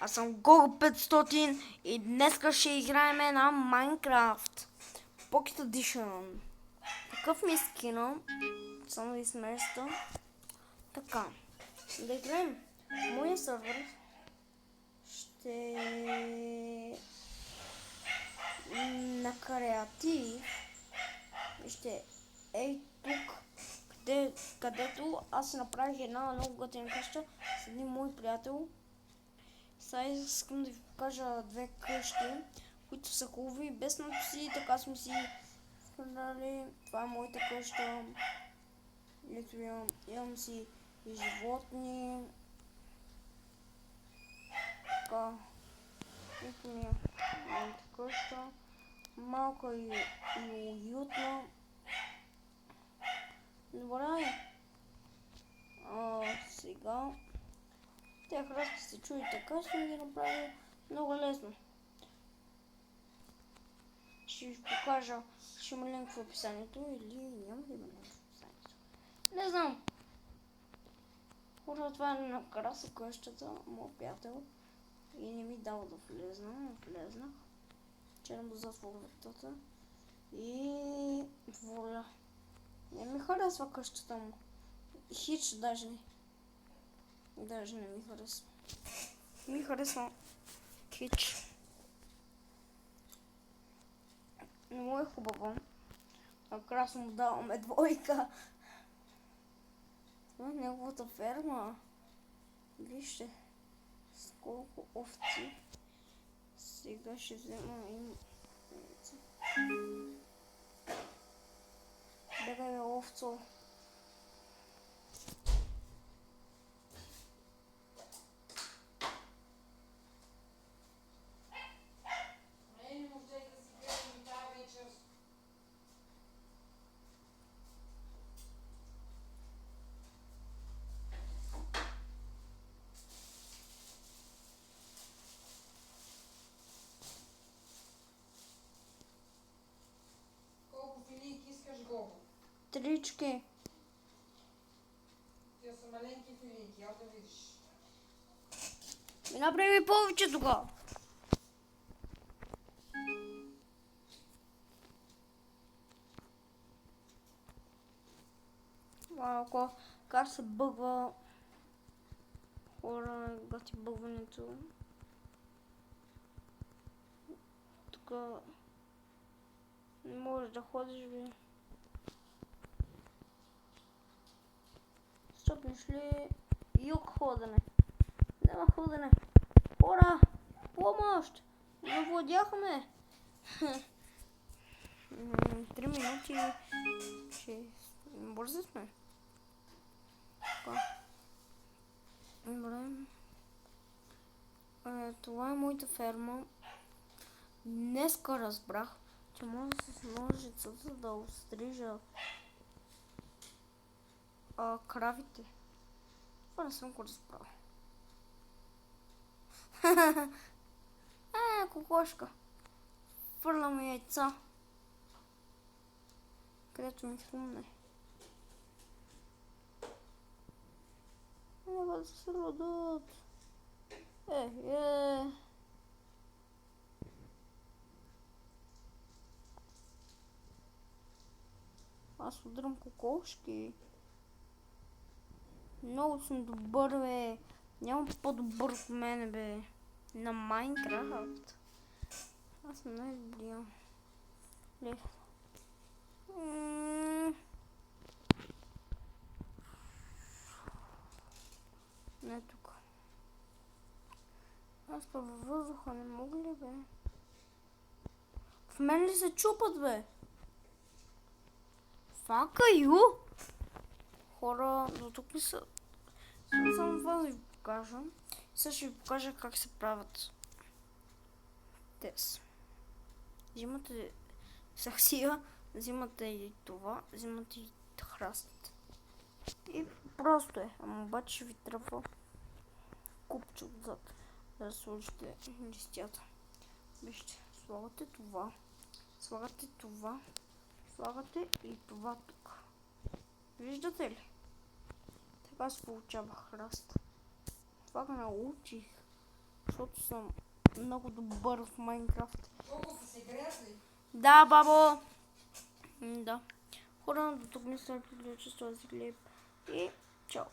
Аз съм Гого 500 и днеска ще играем на Майнкрафт Pocket Edition. Такъв ми е скина. Само да изместа. Така. Да играем. Моя сервер ще на креатив. Вижте, ей тук, където аз направих една много готина къща с един мой приятел. Сега искам да ви покажа две къщи, които са хубави, без надписи, така сме си хранали. Това е моята къща. Ето имам си и животни. Така. Ето ми е моята къща. Малка и уютна. Добре. Сега те храсти се чуи така, ще ги направя много лесно. Ще ви покажа, ще има линк в описанието или няма да има линк в описанието. Не знам. Хора, това е накраса къщата, моят приятел. И не ми дава да влезна. Влезнах. Вчера му затворя вратата. И воля. Не ми харесва къщата му. Хич даже не. Даже не ми харесва. Ми харесва хич. Не му е хубаво. Накрасно му даваме двойка. Това е неговата ферма. Вижте с колко овци. Сега ще взема им. Бегай, овцо. Трички. Тия са маленки филийки, я да видиш. Ми направи повече тогава. Малко как се бъгва. Хора, гати бъгването. Тук не можеш да ходиш, бе. Стопнеш ли юг ходене? Няма ходене. Хора, помощ! Завладяхме! 3 минути. Бързи сме. Добре. Това е моята ферма. Днеска разбрах, че може с ножицата да острижа кравите. Това не съм го разбрал. Кокошка. Фърляме яйца. Където ми хрумне. Няма да се родят. Аз удрям кокошки. Много съм добър, бе. Няма по-добър от мене, бе. На Майнкрафт. Аз съм най-добрия. Лев. Не тук. Аз па във въздуха не мога ли, бе? В мен ли се чупат, бе? Фака ю! Хора, до тук ли са? Само това да ви покажа. Сега ще ви покажа как се правят тез. Взимате саксия, взимате и това, взимате и храстите. И просто е, ама обаче ще ви трябва купче отзад, да сложите листята. Вижте, слагате това, слагате това, слагате и това тук. Виждате ли? Така се получава храст. Това го научих защото съм много добър в Майнкрафт. Колко са грязни? Да, бабо! Да. Хора, до тук ми се приключи с този клип и чао!